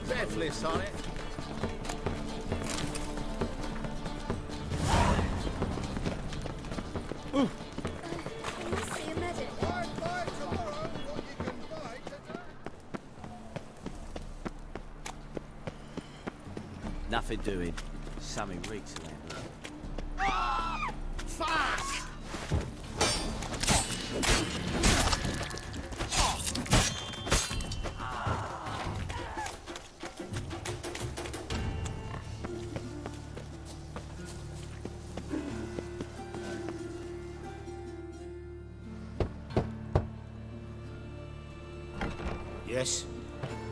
Deathless on it. I must see a medic. Nothing doing. Something reeks around here. Fuck! Yes?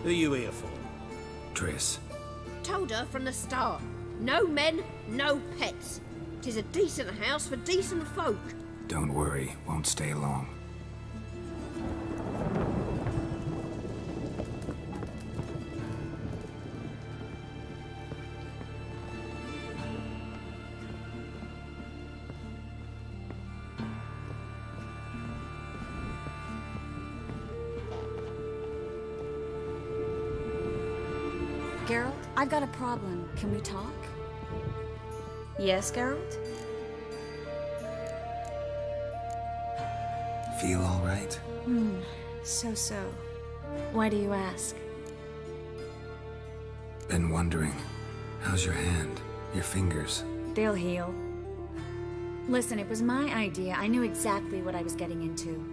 Who are you here for? Triss. Told her from the start. No men, no pets. 'Tis a decent house for decent folk. Don't worry, won't stay long. Geralt, I've got a problem. Can we talk? Yes, Geralt? Feel all right? So. Why do you ask? Been wondering. How's your hand? Your fingers? They'll heal. Listen, it was my idea. I knew exactly what I was getting into.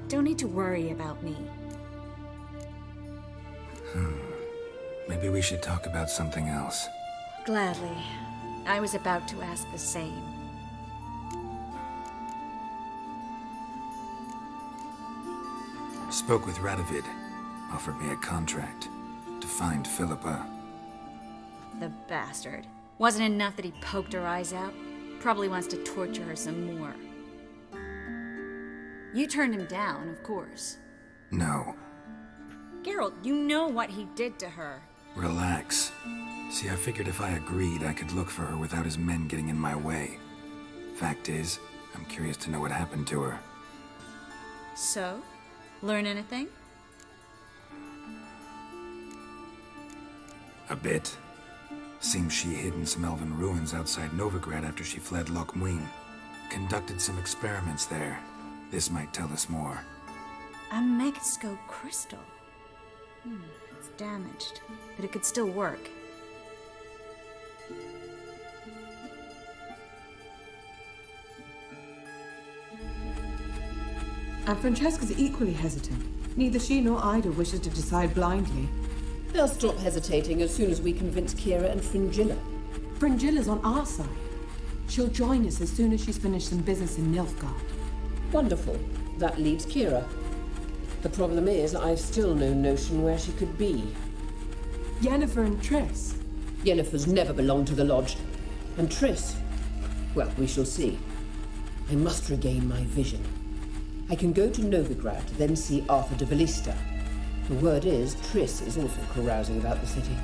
Don't need to worry about me. Maybe we should talk about something else. Gladly. I was about to ask the same. Spoke with Radovid. Offered me a contract to find Philippa. The bastard. Wasn't enough that he poked her eyes out? Probably wants to torture her some more. You turned him down, of course. No. Geralt, you know what he did to her. Relax. See, I figured if I agreed, I could look for her without his men getting in my way. Fact is, I'm curious to know what happened to her. So? Learn anything? A bit. Seems she hid in some elven ruins outside Novigrad after she fled Loch Muin. Conducted some experiments there. This might tell us more. A Mexico crystal. It's damaged, but it could still work. And Francesca's equally hesitant. Neither she nor Ida wishes to decide blindly. They'll stop hesitating as soon as we convince Kira and Fringilla. Fringilla's on our side. She'll join us as soon as she's finished some business in Nilfgaard. Wonderful. That leaves Kira. The problem is, I've still no notion where she could be. Yennefer and Triss. Yennefer's never belonged to the Lodge. And Triss, well, we shall see. I must regain my vision. I can go to Novigrad, then see Arthur de Valista. The word is, Triss is also carousing about the city.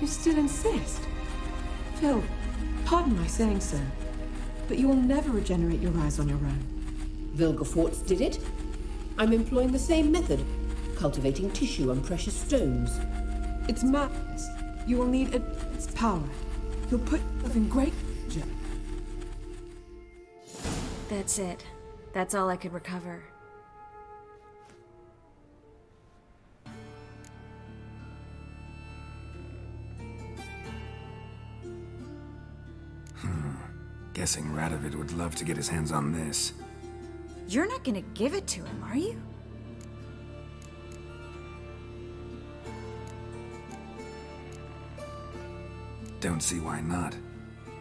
You still insist? Phil, pardon my saying so, but you will never regenerate your eyes on your own. Vilgefortz did it. I'm employing the same method, cultivating tissue and precious stones. It's madness. You will need its power. You'll put yourself in great danger. That's it. That's all I could recover. Guessing Radovid would love to get his hands on this. You're not gonna give it to him, are you? Don't see why not.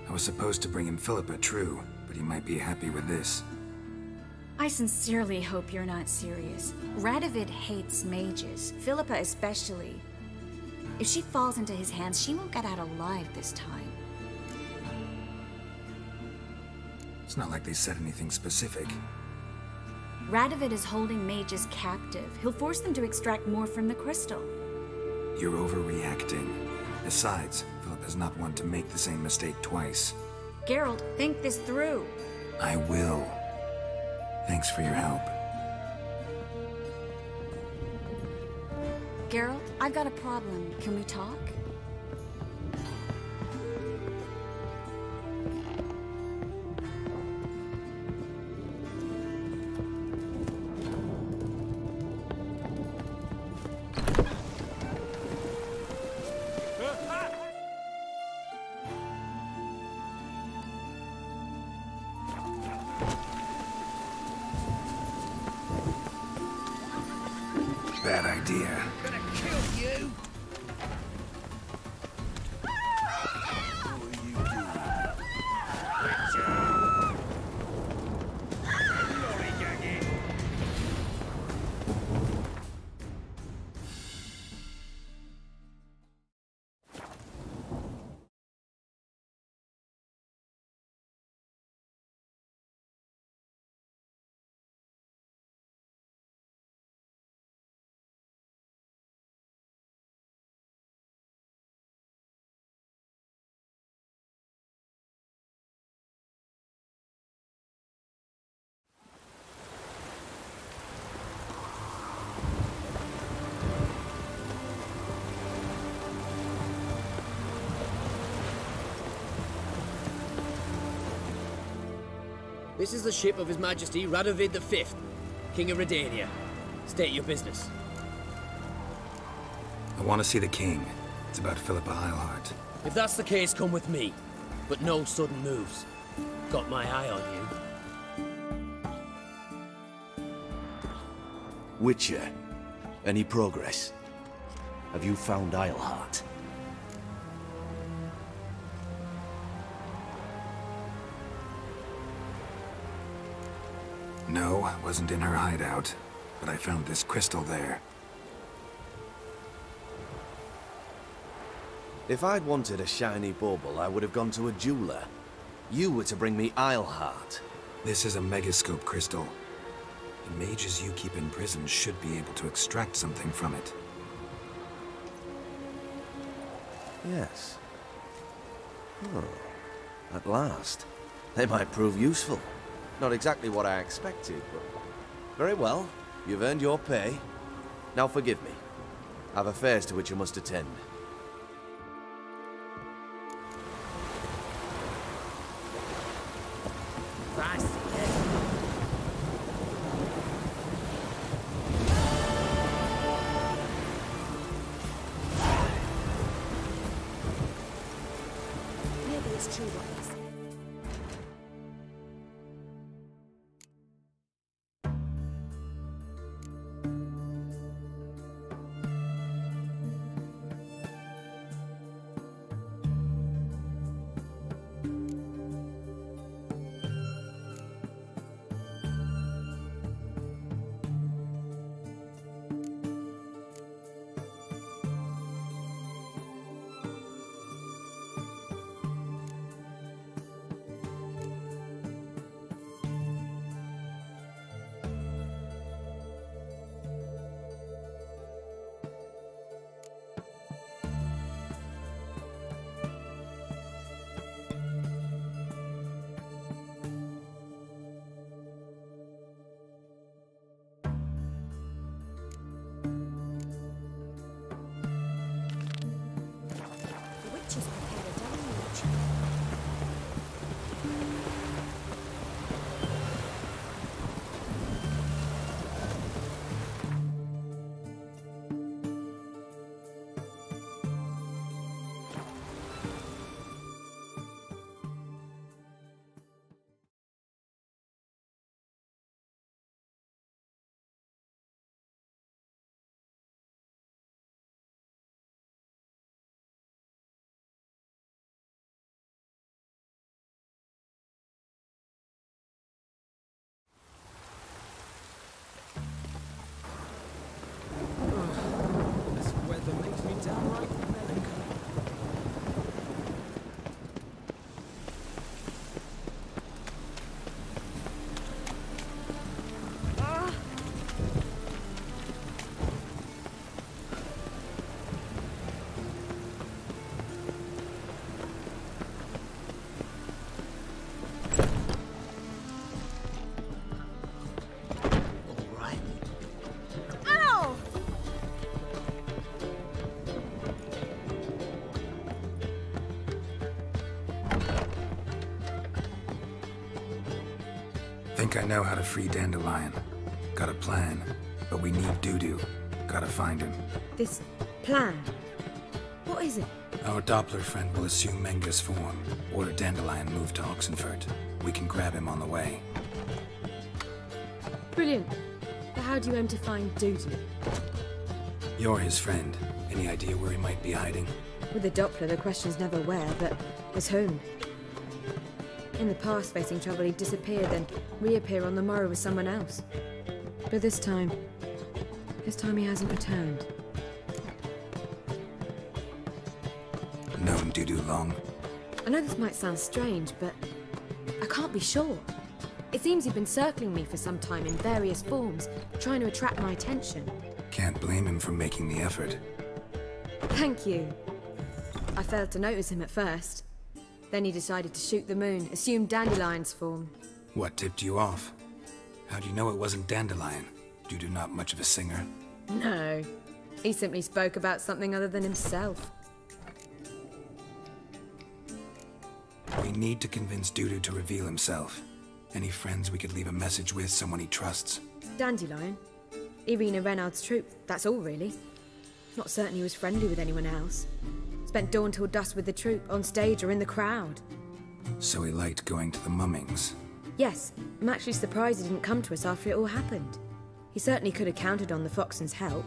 I was supposed to bring in Philippa, true, but he might be happy with this. I sincerely hope you're not serious. Radovid hates mages, Philippa especially. If she falls into his hands, she won't get out alive this time. It's not like they said anything specific. Radovid is holding mages captive. He'll force them to extract more from the crystal. You're overreacting. Besides, Philippa's not one to make the same mistake twice. Geralt, think this through. I will. Thanks for your help. Geralt? I've got a problem. Can we talk? Bad idea. Gonna kill you! This is the ship of His Majesty Radovid V, King of Redania. State your business. I want to see the king. It's about Philippa Eilhart. If that's the case, come with me. But no sudden moves. Got my eye on you. Witcher, any progress? Have you found Eilhart? No, wasn't in her hideout. But I found this crystal there. If I'd wanted a shiny bauble, I would have gone to a jeweler. You were to bring me Eilhart. This is a megascope crystal. The mages you keep in prison should be able to extract something from it. Yes. Oh, at last. They might prove useful. Not exactly what I expected, but... Very well. You've earned your pay. Now forgive me. I've affairs to which you must attend. Maybe it's true what they say. think I know how to free Dandelion. Got a plan, but we need Dudu. Gotta find him. This plan? What is it? Our Doppler friend will assume Menger's form. Order Dandelion move to Oxenfurt. We can grab him on the way. Brilliant. But how do you aim to find Dudu? You're his friend. Any idea where he might be hiding? With the Doppler, the question's never where, but as whom. In the past, facing trouble, he'd disappear, then reappear on the morrow with someone else. But this time he hasn't returned. Known Dudu long? I know this might sound strange, but I can't be sure. It seems he'd been circling me for some time in various forms, trying to attract my attention. Can't blame him for making the effort. Thank you. I failed to notice him at first. Then he decided to shoot the moon, assumed Dandelion's form. What tipped you off? How do you know it wasn't Dandelion? Dudu not much of a singer? No. He simply spoke about something other than himself. We need to convince Dudu to reveal himself. Any friends we could leave a message with, someone he trusts? Dandelion? Irina Renard's troupe, that's all really. Not certain he was friendly with anyone else. Spent dawn till dusk with the troupe, on stage or in the crowd. So he liked going to the mummings? Yes, I'm actually surprised he didn't come to us after it all happened. He certainly could have counted on the Foxen's help.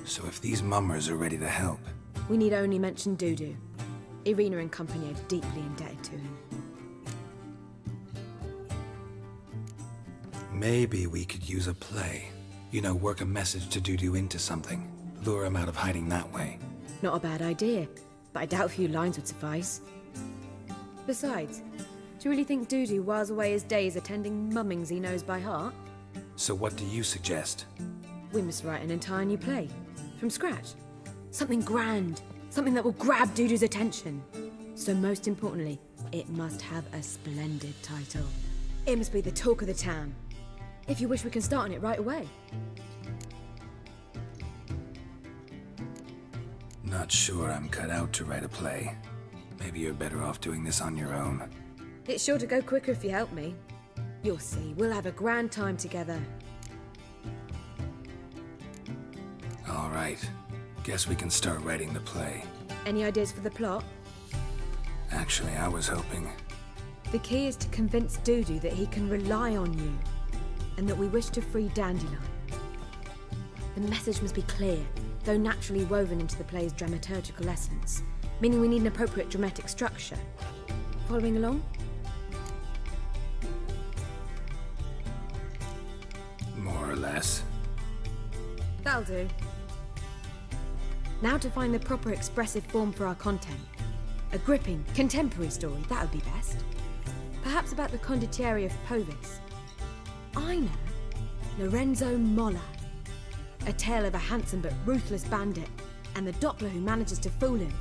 So if these mummers are ready to help... We need only mention Dudu. Irina and company are deeply indebted to him. Maybe we could use a play. You know, work a message to Dudu into something. Lure him out of hiding that way. Not a bad idea, but I doubt a few lines would suffice. Besides, do you really think Dudu whiles away his days attending mummings he knows by heart? So what do you suggest? We must write an entire new play. From scratch. Something grand. Something that will grab Dudu's attention. So most importantly, it must have a splendid title. It must be the talk of the town. If you wish, we can start on it right away. Not sure I'm cut out to write a play. Maybe you're better off doing this on your own. It's sure to go quicker if you help me. You'll see, we'll have a grand time together. All right. Guess we can start writing the play. Any ideas for the plot? Actually, I was hoping... The key is to convince Dudu that he can rely on you, and that we wish to free Dandelion. The message must be clear, though naturally woven into the play's dramaturgical essence, meaning we need an appropriate dramatic structure. Following along? More or less. That'll do. Now to find the proper expressive form for our content. A gripping, contemporary story, that would be best. Perhaps about the condottieri of Povis. I know. Lorenzo Molla. A tale of a handsome but ruthless bandit, and the Doppler who manages to fool him.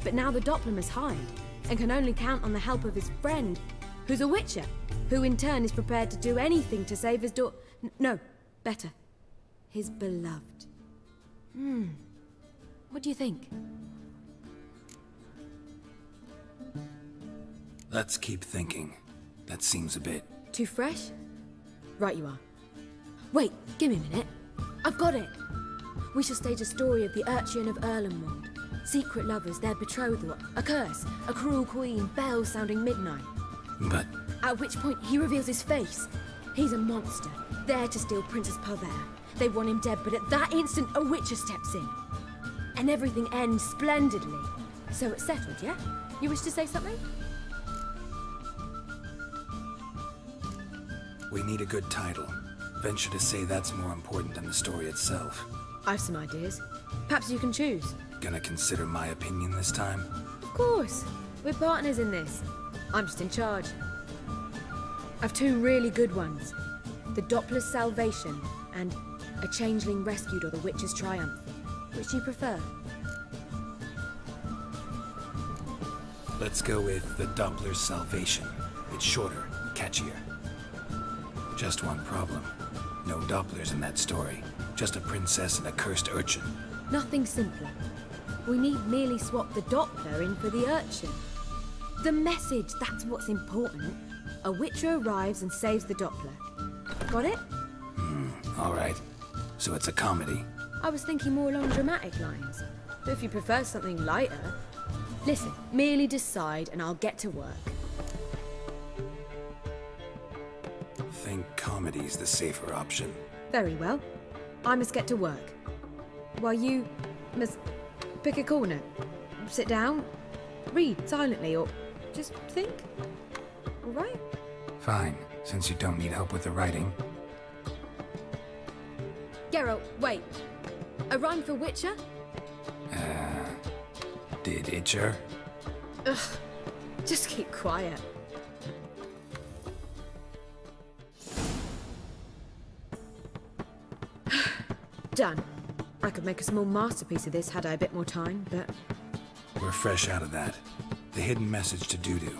But now the Doppler must hide, and can only count on the help of his friend, who's a witcher, who in turn is prepared to do anything to save his no, better. His beloved. What do you think? Let's keep thinking. That seems a bit... Too fresh? Right you are. Wait, give me a minute. I've got it! We shall stage a story of the Urchin of Erlenwald. Secret lovers, their betrothal, a curse, a cruel queen, bells sounding midnight. But... At which point he reveals his face. He's a monster, there to steal Princess Pavere. They want him dead, but at that instant a witcher steps in. And everything ends splendidly. So it's settled, yeah? You wish to say something? We need a good title. Venture to say that's more important than the story itself. I've some ideas. Perhaps you can choose. Gonna consider my opinion this time? Of course. We're partners in this. I'm just in charge. I've two really good ones. The Doppler's Salvation and A Changeling Rescued or the Witch's Triumph. Which do you prefer? Let's go with the Doppler's Salvation. It's shorter, catchier. Just one problem. No Dopplers in that story. Just a princess and a cursed urchin. Nothing simpler. We need merely swap the Doppler in for the urchin. The message, that's what's important. A Witcher arrives and saves the Doppler. Got it? All right. So it's a comedy. I was thinking more along dramatic lines. But if you prefer something lighter... Listen, merely decide and I'll get to work. Think comedy's the safer option. Very well. I must get to work. While you must pick a corner. Sit down, read silently, or just think. All right? Fine, since you don't need help with the writing. Geralt, wait. A rhyme for Witcher? Did Itcher? Ugh. Just keep quiet. Done. I could make a small masterpiece of this had I a bit more time, but... We're fresh out of that. The hidden message to Dudu.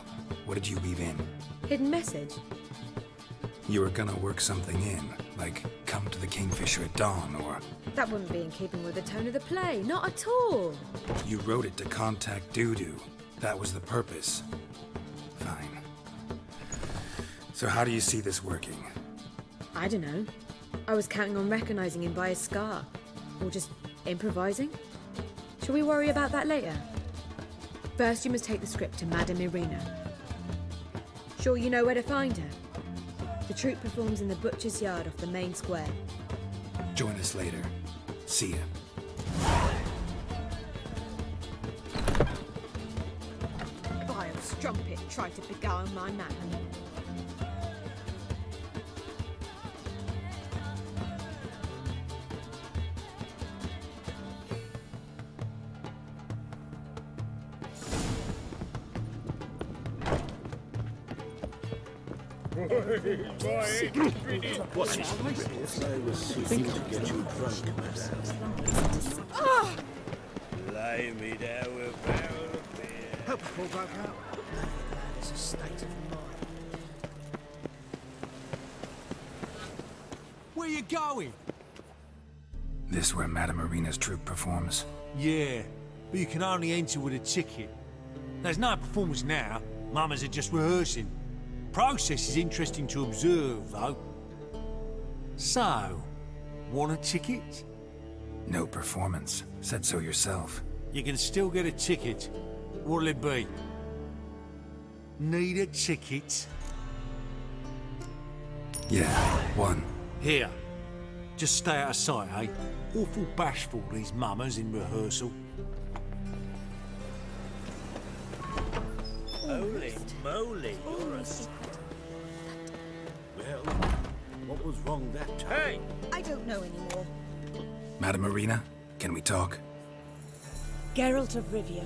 What did you weave in? Hidden message? You were gonna work something in, like come to the Kingfisher at dawn, or... That wouldn't be in keeping with the tone of the play, not at all. You wrote it to contact Dudu. That was the purpose. Fine. So how do you see this working? I don't know. I was counting on recognizing him by his scar. Or just improvising. Shall we worry about that later? First, you must take the script to Madame Irina. Sure you know where to find her? The troupe performs in the butcher's yard off the main square. Join us later. See ya. Vile strumpet tried to beguile my man. Lay me down with a barrel of beer. Help us all broke out. It's a state of mind. Where you going? This where Madame Irina's troupe performs? Yeah, but you can only enter with a ticket. There's no performance now. Mamas are just rehearsing. Process is interesting to observe, though. So, want a ticket? No performance. Said so yourself. You can still get a ticket. What'll it be? Need a ticket? Yeah, one. Here. Just stay out of sight, eh? Awful bashful, these mamas in rehearsal. Holy moly, you're a... Well, what was wrong that time? Hey! I don't know anymore. Madame Irina, can we talk? Geralt of Rivia.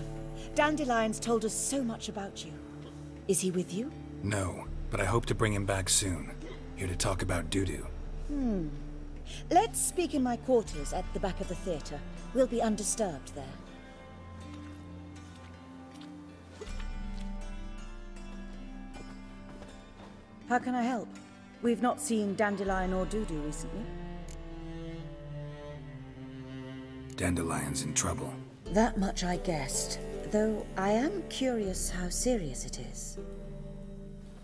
Dandelion's told us so much about you. Is he with you? No, but I hope to bring him back soon. Here to talk about Dudu. Let's speak in my quarters at the back of the theatre. We'll be undisturbed there. How can I help? We've not seen Dandelion or Dudu recently. Dandelion's in trouble. That much I guessed, though I am curious how serious it is.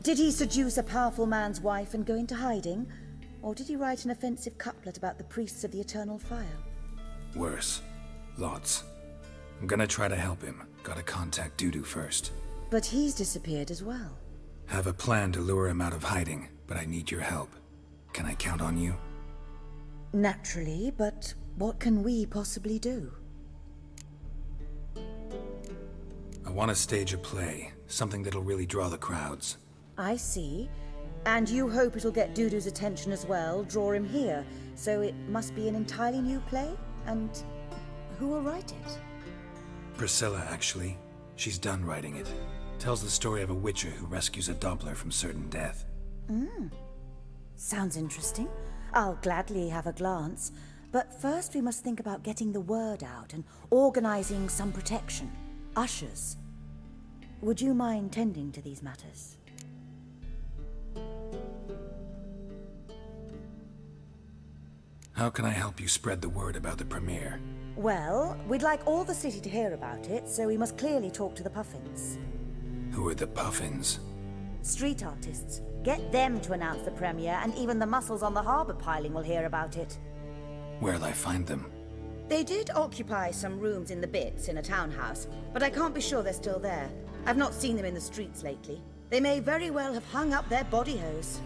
Did he seduce a powerful man's wife and go into hiding? Or did he write an offensive couplet about the priests of the eternal fire? Worse. Lots. I'm gonna try to help him. Gotta contact Dudu first. But he's disappeared as well. Have a plan to lure him out of hiding, but I need your help. Can I count on you? Naturally, but what can we possibly do? I want to stage a play. Something that'll really draw the crowds. I see. And you hope it'll get Dudu's attention as well, draw him here. So it must be an entirely new play? And who will write it? Priscilla, actually. She's done writing it. Tells the story of a witcher who rescues a Doppler from certain death. Sounds interesting. I'll gladly have a glance. But first we must think about getting the word out and organizing some protection. Ushers. Would you mind tending to these matters? How can I help you spread the word about the premiere? Well, we'd like all the city to hear about it, so we must clearly talk to the Puffins. Who are the Puffins? Street artists. Get them to announce the premiere, and even the muscles on the harbour piling will hear about it. Where'll I find them? They did occupy some rooms in the Bits in a townhouse, but I can't be sure they're still there. I've not seen them in the streets lately. They may very well have hung up their body hose.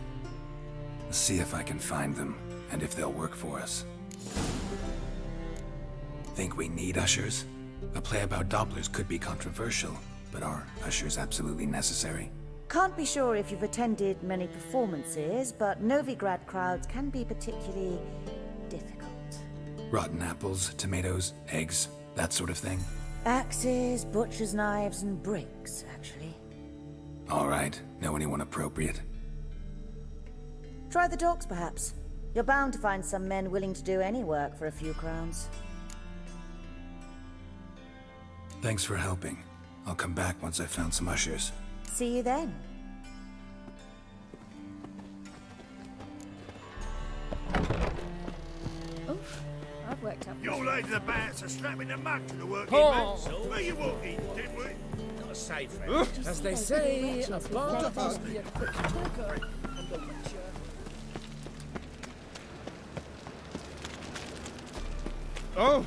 See if I can find them, and if they'll work for us. Think we need ushers? A play about Dopplers could be controversial, but are ushers absolutely necessary? Can't be sure if you've attended many performances, but Novigrad crowds can be particularly difficult. Rotten apples, tomatoes, eggs, that sort of thing? Axes, butcher's knives, and bricks, actually. All right. Know anyone appropriate? Try the docks, perhaps. You're bound to find some men willing to do any work for a few crowns. Thanks for helping. I'll come back once I've found some ushers. See you then. I've worked up. Your lady the bats are snapping the mug to the working man. Where you walking, dimwit? Not a safe friend. As they say, a bar must be a quick talker and a lecture. Oh!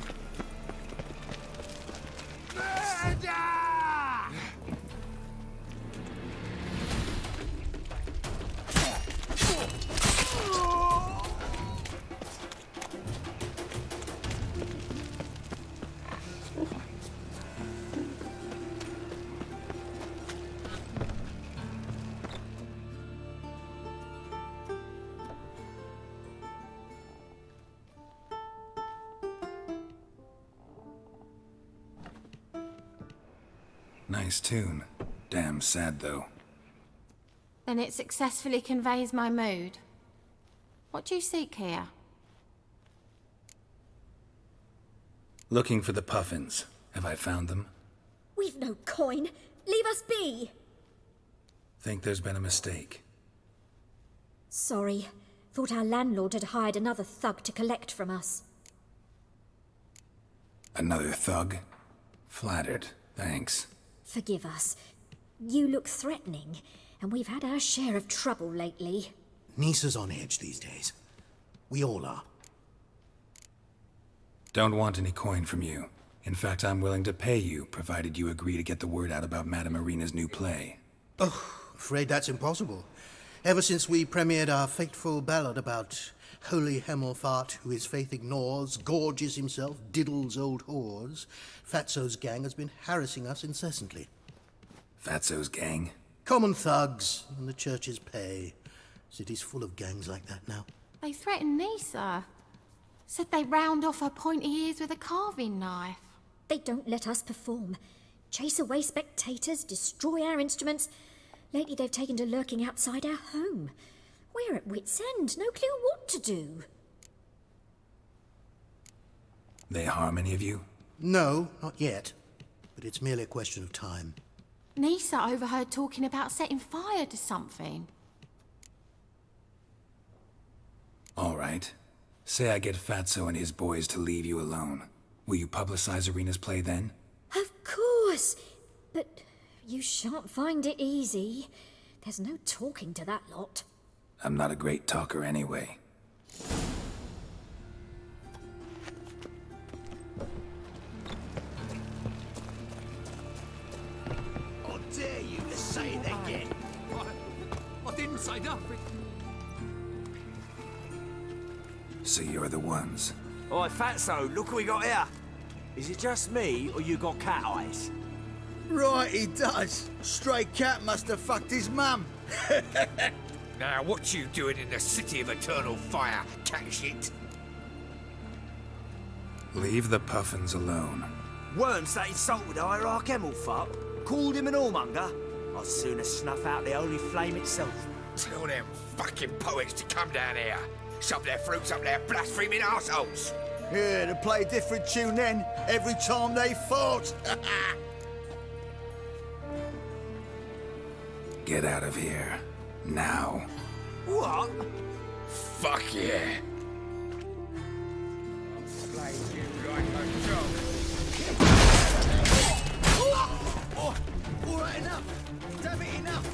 Nice tune. Damn sad, though. Then it successfully conveys my mood. What do you seek here? Looking for the puffins. Have I found them? We've no coin. Leave us be. Think there's been a mistake. Sorry. Thought our landlord had hired another thug to collect from us. Another thug? Flattered. Thanks. Forgive us. You look threatening, and we've had our share of trouble lately. Nisa's on edge these days. We all are. Don't want any coin from you. In fact, I'm willing to pay you, provided you agree to get the word out about Madame Irina's new play. Oh, afraid that's impossible. Ever since we premiered our fateful ballad about Holy Hemelfart, who his faith ignores, gorges himself, diddles old whores, Fatso's gang has been harassing us incessantly. Fatso's gang? Common thugs in the church's pay. City's full of gangs like that now. They threatened Nisa. Said they'd round off her pointy ears with a carving knife. They don't let us perform. Chase away spectators, destroy our instruments. Lately they've taken to lurking outside our home. We're at wit's end, no clue what to do. They harm any of you? No, not yet. But it's merely a question of time. Nisa overheard talking about setting fire to something. All right. Say I get Fatso and his boys to leave you alone. Will you publicize Irina's play then? Of course! But you shan't find it easy. There's no talking to that lot. I'm not a great talker anyway. I dare you to say it again. I didn't say nothing. So you're the ones. Oi, Fatso, look what we got here. Is it just me, or you got cat eyes? Right, he does. Stray cat must have fucked his mum. Now, what you doing in the City of Eternal Fire, cat shit? Leave the puffins alone. Worms that insulted Hierarch Hemelfart, called him an whoremonger. I'd sooner snuff out the holy flame itself. Tell them fucking poets to come down here. Shove their fruits up their blaspheming arseholes. Yeah, to play a different tune then, every time they fought. Get out of here. Now. What? Fuck yeah. Slay you like a dog. Oh, all right, enough. Damn it, enough.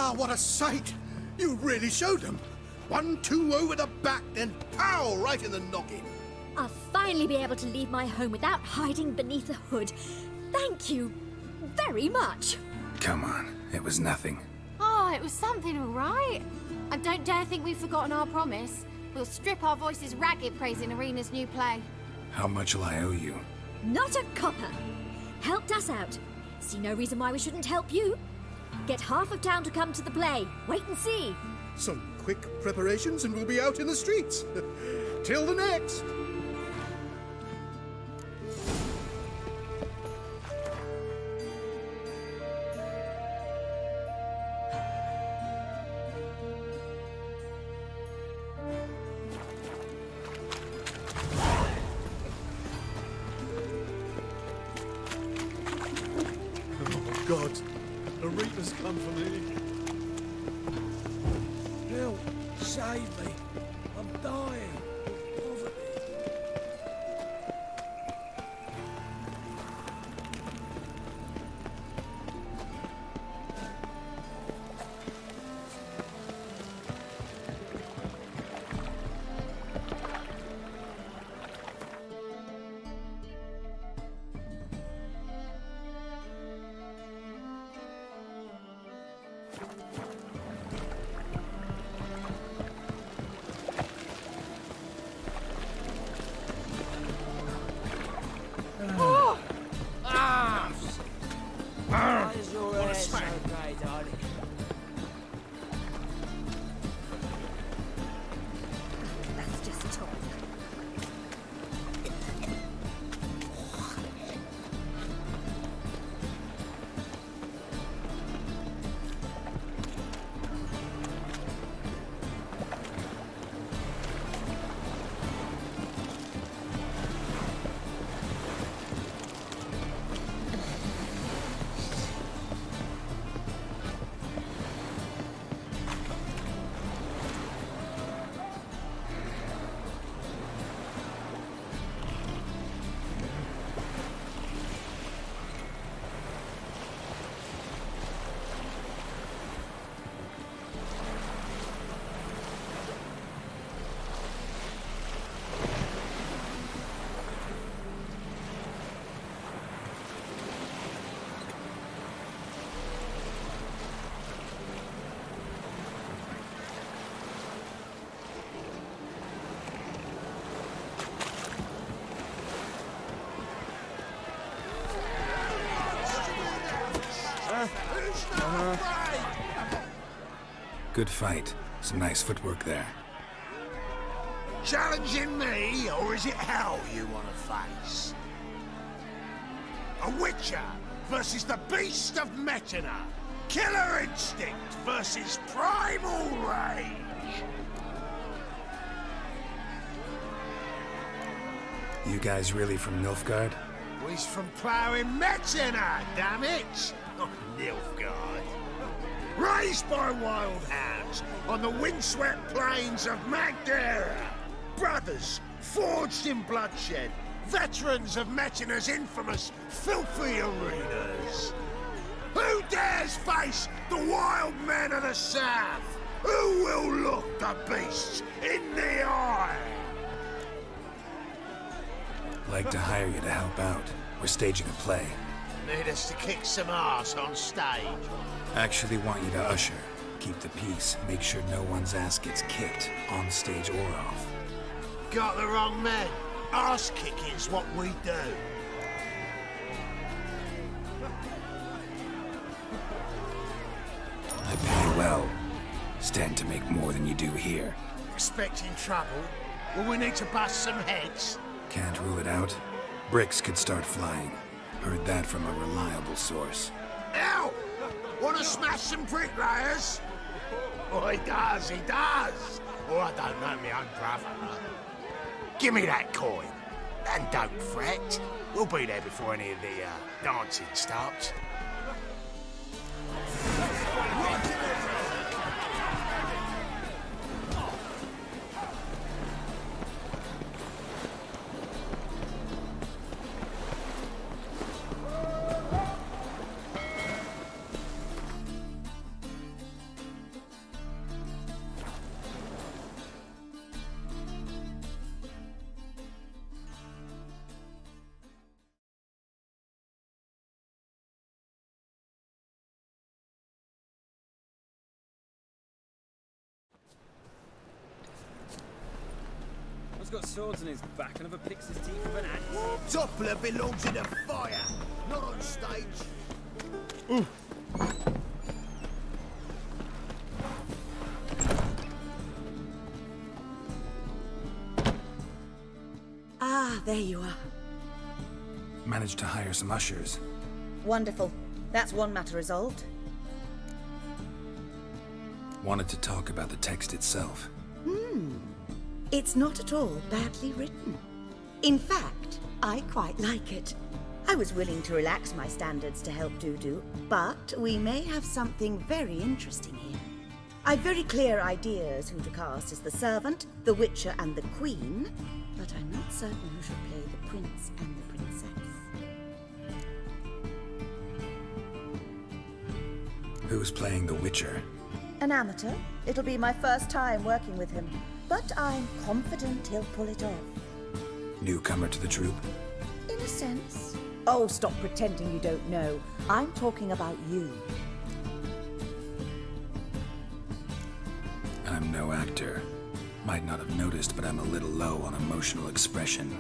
Ah, what a sight! You really showed them. 1-2 over the back, then pow, right in the noggin. I'll finally be able to leave my home without hiding beneath a hood. Thank you very much. Come on, it was nothing. Oh, it was something, all right. I don't dare think we've forgotten our promise. We'll strip our voices ragged praising Arena's new play. How much will I owe you? Not a copper. Helped us out. See no reason why we shouldn't help you. Get half of town to come to the play. Wait and see. Some quick preparations and we'll be out in the streets. Till the next. Oh, God. Arena's come for me. Help! Save me! I'm dying of poverty. Why is your hair so grey, darling? That's just talk. Good fight. Some nice footwork there. Challenging me, or is it hell you want to face? A Witcher versus the Beast of Metina. Killer instinct versus primal rage. You guys really from Nilfgaard? He's from ploughing Metina, damn it! Not Nilfgaard. Raised by wild hounds on the windswept plains of Magdera. Brothers, forged in bloodshed. Veterans of Metina's infamous filthy arenas. Who dares face the wild men of the south? Who will look the beasts in the eye? Like to hire you to help out. We're staging a play. Need us to kick some ass on stage. Actually want you to usher. Keep the peace. Make sure no one's ass gets kicked, on stage or off. Got the wrong man. Ass kicking's what we do. I pay well. Stand to make more than you do here. Expecting trouble? Will we need to bust some heads? Can't rule it out. Bricks could start flying. Heard that from a reliable source. Ow! Wanna smash some bricklayers? Oh, he does, he does! Oh, I don't know my own brother. Give me that coin. And don't fret. We'll be there before any of the, dancing starts. Doppler's got swords on his back and never picks his teeth with an axe. Doppler belongs in the fire, not on stage. Ah, there you are. Managed to hire some ushers. Wonderful. That's one matter resolved. Wanted to talk about the text itself. It's not at all badly written. In fact, I quite like it. I was willing to relax my standards to help Dudu, but we may have something very interesting here. I've very clear ideas who to cast as the servant, the witcher, and the queen, but I'm not certain who should play the prince and the princess. Who's playing the Witcher? An amateur. It'll be my first time working with him, but I'm confident he'll pull it off. Newcomer to the troupe? In a sense. Oh, stop pretending you don't know. I'm talking about you. I'm no actor. Might not have noticed, but I'm a little low on emotional expression.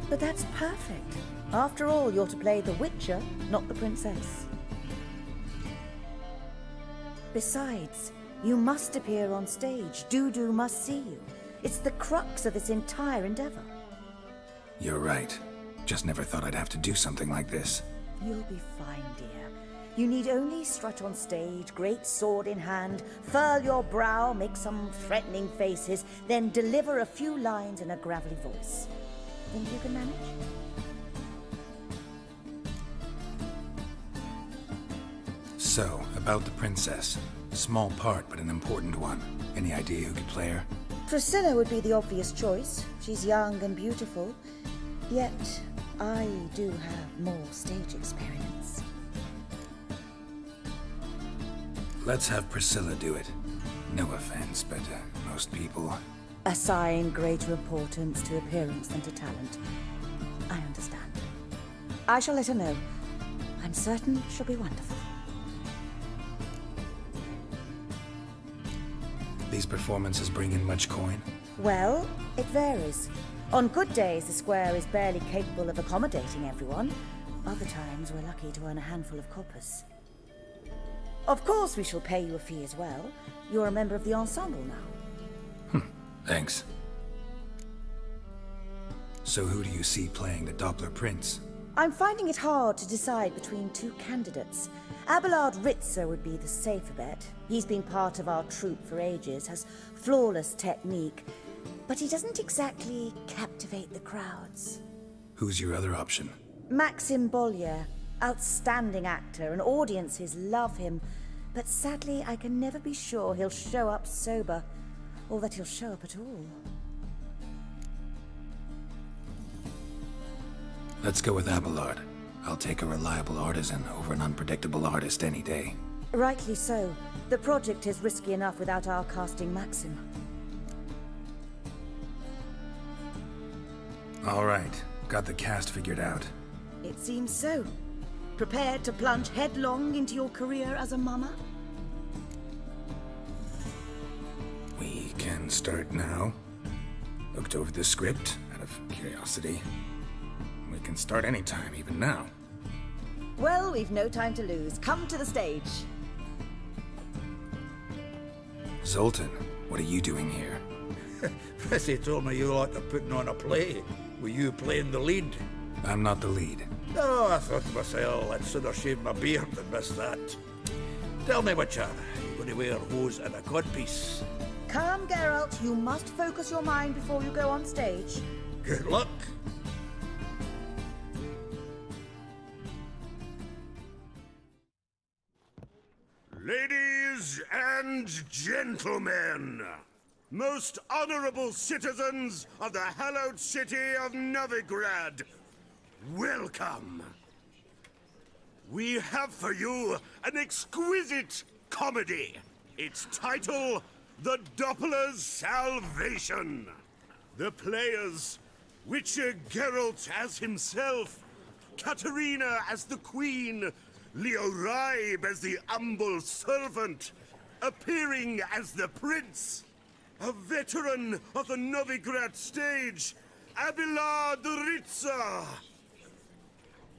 But that's perfect. After all, you're to play the Witcher, not the princess. Besides, you must appear on stage. Dudu must see you. It's the crux of this entire endeavor. You're right. Just never thought I'd have to do something like this. You'll be fine, dear. You need only strut on stage, great sword in hand, furl your brow, make some threatening faces, then deliver a few lines in a gravelly voice. Think you can manage? So, about the princess. Small part, but an important one. Any idea who could play her? Priscilla would be the obvious choice. She's young and beautiful. Yet, I do have more stage experience. Let's have Priscilla do it. No offense, but most people... Assign greater importance to appearance than to talent. I understand. I shall let her know. I'm certain she'll be wonderful. These performances bring in much coin? Well, it varies. On good days, the square is barely capable of accommodating everyone. Other times, we're lucky to earn a handful of coppers. Of course, we shall pay you a fee as well. You're a member of the ensemble now. Thanks. So who do you see playing the Doppler Prince? I'm finding it hard to decide between two candidates. Abelard Ritzer would be the safer bet. He's been part of our troupe for ages, has flawless technique, but he doesn't exactly captivate the crowds. Who's your other option? Maxim Bollier, outstanding actor, and audiences love him, but sadly I can never be sure he'll show up sober, or that he'll show up at all. Let's go with Abelard. I'll take a reliable artisan over an unpredictable artist any day. Rightly so. The project is risky enough without our casting Maxim. All right. Got the cast figured out. It seems so. Prepared to plunge headlong into your career as a mama? We can start now. Looked over the script out of curiosity. We can start anytime, even now. Well, we've no time to lose. Come to the stage. Zoltan, what are you doing here? Prissy told me you like to putting on a play. Were you playing the lead? I'm not the lead. Oh, I thought to myself, I'd sooner shave my beard than miss that. Tell me, Witcher, you going to wear hose and a codpiece? Come, Geralt. You must focus your mind before you go on stage. Good luck. Ladies and gentlemen, most honorable citizens of the hallowed city of Novigrad, welcome. We have for you an exquisite comedy. Its title, The Doppler's Salvation. The players, Witcher Geralt as himself, Katerina as the Queen, Leo Raib as the humble servant, appearing as the prince, a veteran of the Novigrad stage, Abelard Ritza.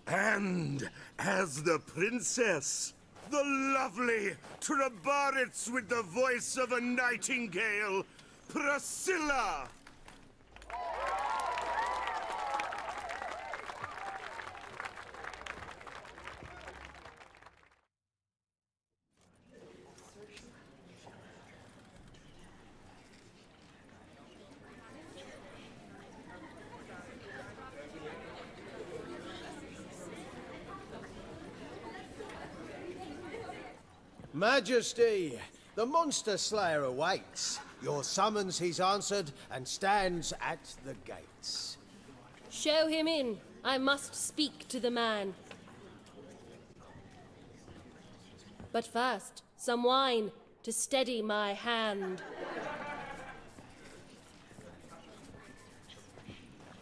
And as the princess, the lovely Trabaritz with the voice of a nightingale, Priscilla. Majesty, the monster slayer awaits. Your summons he's answered and stands at the gates. Show him in. I must speak to the man. But first, some wine to steady my hand.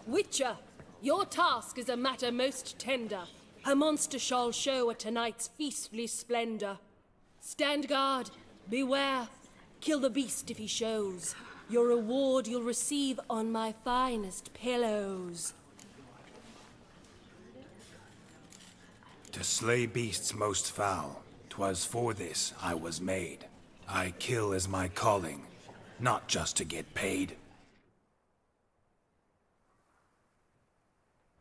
Witcher, your task is a matter most tender. A monster shall show at tonight's feastly splendor. Stand guard, beware, kill the beast if he shows. Your reward you'll receive on my finest pillows. To slay beasts most foul, 'twas for this I was made. I kill as my calling, not just to get paid.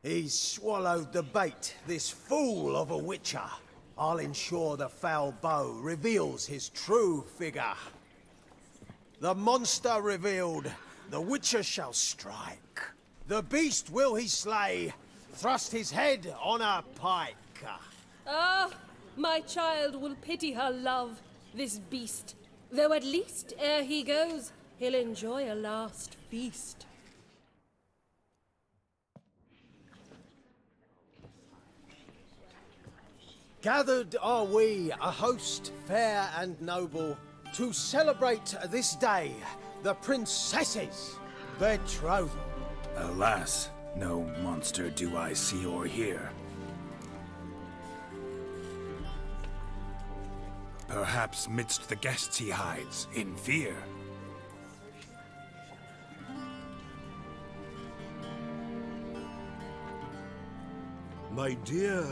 He's swallowed the bait, this fool of a witcher. I'll ensure the foul bow reveals his true figure. The monster revealed, the witcher shall strike. The beast will he slay, thrust his head on a pike. Ah, my child will pity her love, this beast. Though at least, ere he goes, he'll enjoy a last feast. Gathered are we, a host fair and noble, to celebrate this day, the princess's betrothal. Alas, no monster do I see or hear. Perhaps midst the guests he hides, in fear. My dear,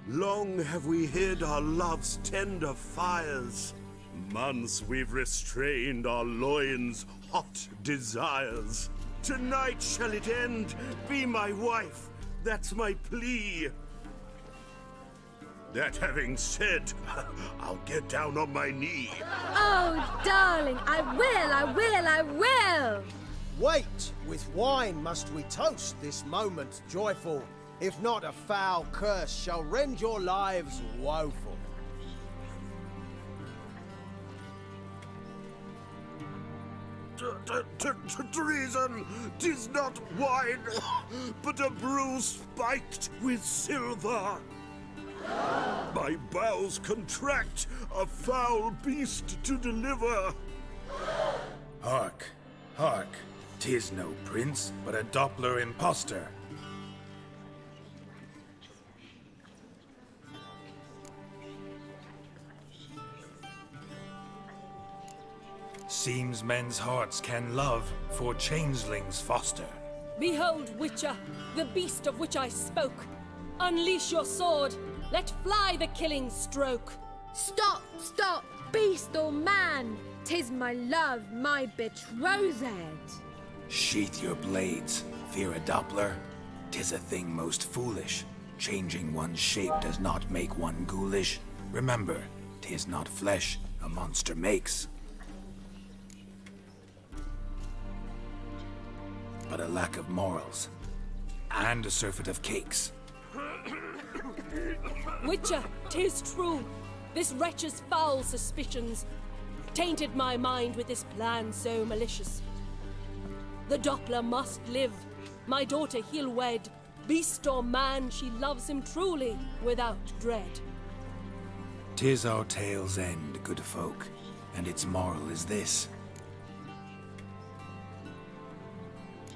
long have we hid our love's tender fires. Months we've restrained our loins' hot desires. Tonight shall it end, be my wife, that's my plea. That having said, I'll get down on my knee. Oh, darling, I will! Wait, with wine must we toast this moment joyful. If not, a foul curse shall rend your lives woeful. Treason! 'Tis not wine, but a brew spiked with silver. My bowels contract, a foul beast to deliver. Hark, hark, 'tis no prince, but a Doppler impostor. Seems men's hearts can love, for changelings foster. Behold, Witcher, the beast of which I spoke. Unleash your sword, let fly the killing stroke. Stop, beast or man! 'Tis my love, my betrothed. Sheath your blades, fear a Doppler. 'Tis a thing most foolish. Changing one's shape does not make one ghoulish. Remember, 'tis not flesh a monster makes, but a lack of morals, and a surfeit of cakes. Witcher, 'tis true. This wretch's foul suspicions tainted my mind with this plan so malicious. The Doppler must live. My daughter he'll wed. Beast or man, she loves him truly, without dread. 'Tis our tale's end, good folk, and its moral is this.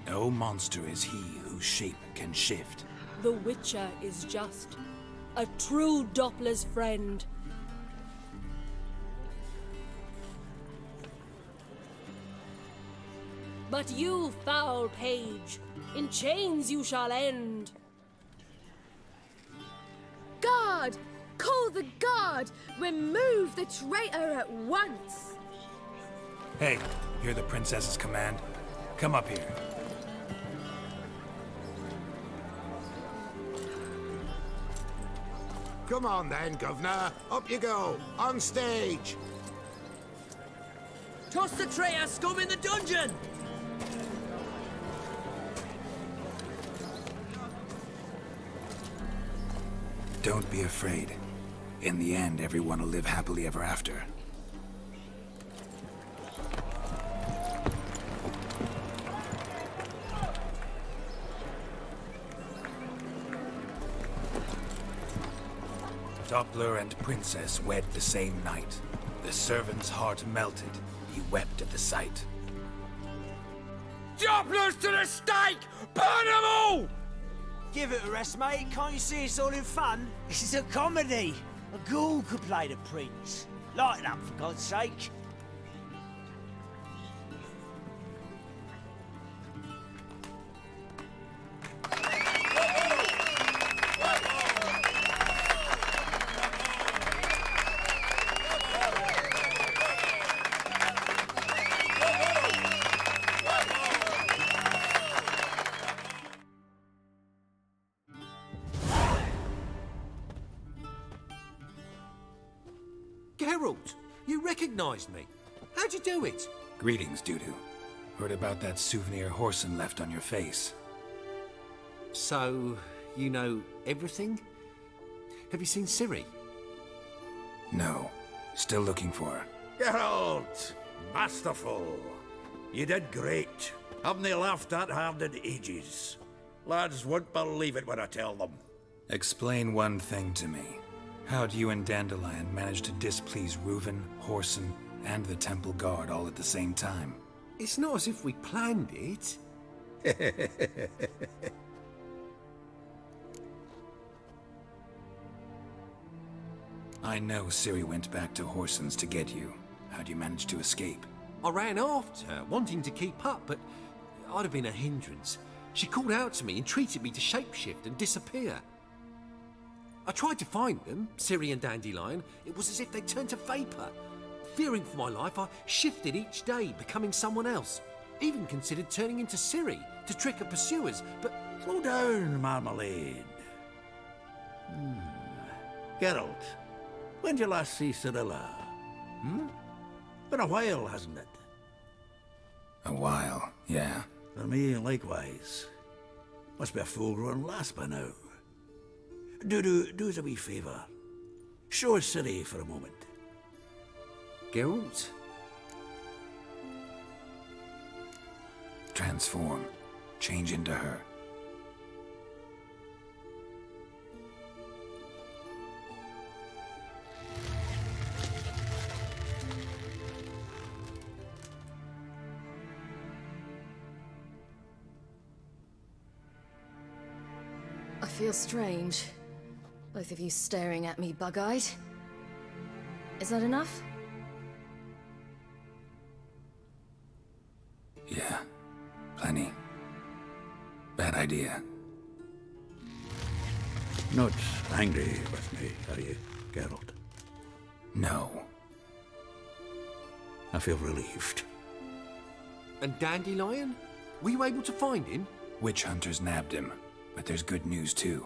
No monster is he whose shape can shift. The Witcher is just a true Doppler's friend. But you, foul page, in chains you shall end. Guard! Call the guard! Remove the traitor at once! Hey, hear the princess's command? Come up here. Come on then, Governor. Up you go. On stage. Toss the traitor scum in the dungeon! Don't be afraid. In the end, everyone will live happily ever after. Doppler and Princess wed the same night. The servant's heart melted. He wept at the sight. Dopplers to the stake! Burn them all! Give it a rest, mate. Can't you see it's all in fun? This is a comedy. A ghoul could play the prince. Lighten up, for God's sake. Geralt, you recognized me. How'd you do it? Greetings, Dudu. Heard about that souvenir Horson left on your face. So, you know everything? Have you seen Ciri? No. Still looking for her. Geralt! Masterful. You did great. Haven't they laughed that hard in ages? Lads won't believe it when I tell them. Explain one thing to me. How'd you and Dandelion manage to displease Reuven, Horson, and the Temple Guard all at the same time? It's not as if we planned it. I know Ciri went back to Horson's to get you. How'd you manage to escape? I ran after her, wanting to keep up, but I'd have been a hindrance. She called out to me and treated me to shapeshift and disappear. I tried to find them, Ciri and Dandelion. It was as if they turned to vapor. Fearing for my life, I shifted each day, becoming someone else. Even considered turning into Ciri to trick her pursuers, but... Slow down, Marmalade. Geralt, when did you last see Cirilla? Been a while, hasn't it? A while, yeah. For me, likewise. Must be a full-grown lass by now. Do us a wee favour. Show us Ciri for a moment. Geralt? Transform. Change into her. I feel strange. Both of you staring at me bug-eyed. Is that enough? Yeah. Plenty. Bad idea. Not angry with me, are you, Geralt? No. I feel relieved. And Dandelion? Were you able to find him? Witch hunters nabbed him, but there's good news too.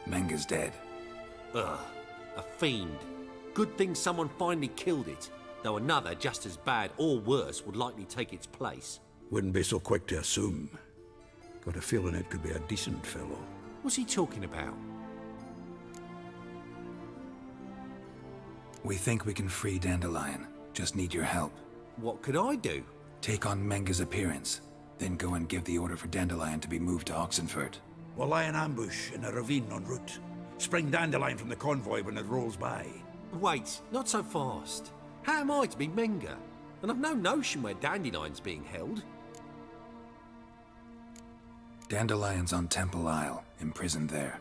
Menga's dead. Ugh, a fiend. Good thing someone finally killed it, though another just as bad or worse would likely take its place. Wouldn't be so quick to assume. Got a feeling it could be a decent fellow. What's he talking about? We think we can free Dandelion. Just need your help. What could I do? Take on Menga's appearance, then go and give the order for Dandelion to be moved to Oxenfurt. We'll lie in ambush in a ravine en route. Spring Dandelion from the convoy when it rolls by. Wait, not so fast. How am I to be Menga? And I've no notion where Dandelion's being held. Dandelion's on Temple Isle, imprisoned there.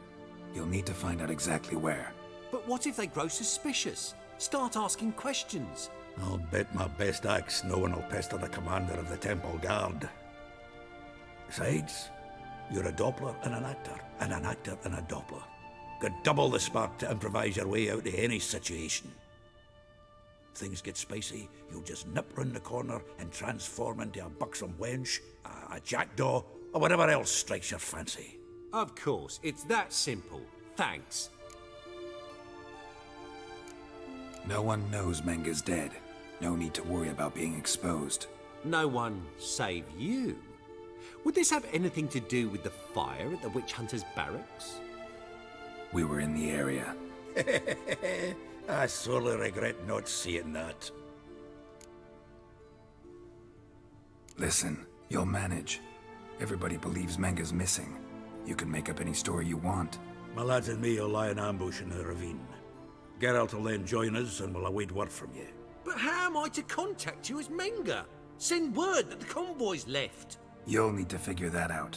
You'll need to find out exactly where. But what if they grow suspicious? Start asking questions? I'll bet my best axe no one will pester the commander of the Temple Guard. Besides, you're a Doppler and an actor and a Doppler. Got double the spark to improvise your way out of any situation. If things get spicy, you'll just nip round the corner and transform into a buxom wench, a jackdaw, or whatever else strikes your fancy. Of course, it's that simple. Thanks. No one knows Menga's dead. No need to worry about being exposed. No one save you. Would this have anything to do with the fire at the witch hunter's barracks? We were in the area. I sorely regret not seeing that. Listen, you'll manage. Everybody believes Menga's missing. You can make up any story you want. My lads and me will lie in ambush in the ravine. Geralt will then join us and we'll await word from you. But how am I to contact you as Menga? Send word that the convoy's left. You'll need to figure that out.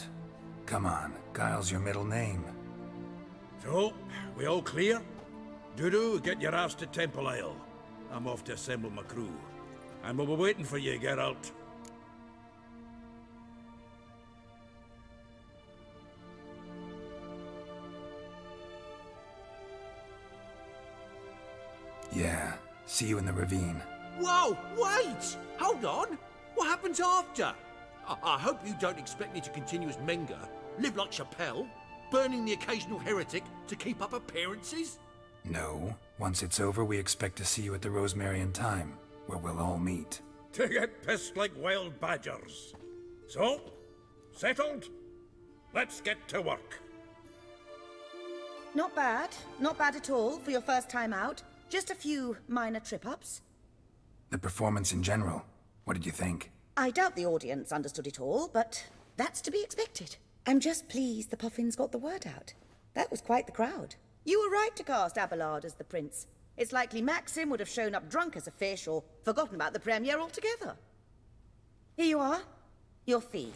Come on, Guile's your middle name. So, we all clear? Dudu, get your ass to Temple Isle. I'm off to assemble my crew. And we'll be waiting for you, Geralt. Yeah, see you in the ravine. Whoa, wait! Hold on! What happens after? I hope you don't expect me to continue as Menga, live like Chappelle, burning the occasional heretic to keep up appearances? No. Once it's over, we expect to see you at the Rosemary in Time, where we'll all meet. To get pissed like wild badgers. So, settled? Let's get to work. Not bad. Not bad at all for your first time out. Just a few minor trip-ups. The performance in general, what did you think? I doubt the audience understood it all, but that's to be expected. I'm just pleased the Puffins got the word out. That was quite the crowd. You were right to cast Abelard as the prince. It's likely Maxim would have shown up drunk as a fish or forgotten about the premiere altogether. Here you are. Your fee.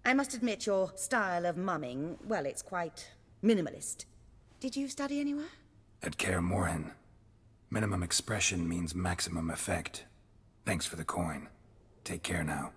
I must admit your style of mumming, well, it's quite minimalist. Did you study anywhere? At Kaer Morhen. Minimum expression means maximum effect. Thanks for the coin. Take care now.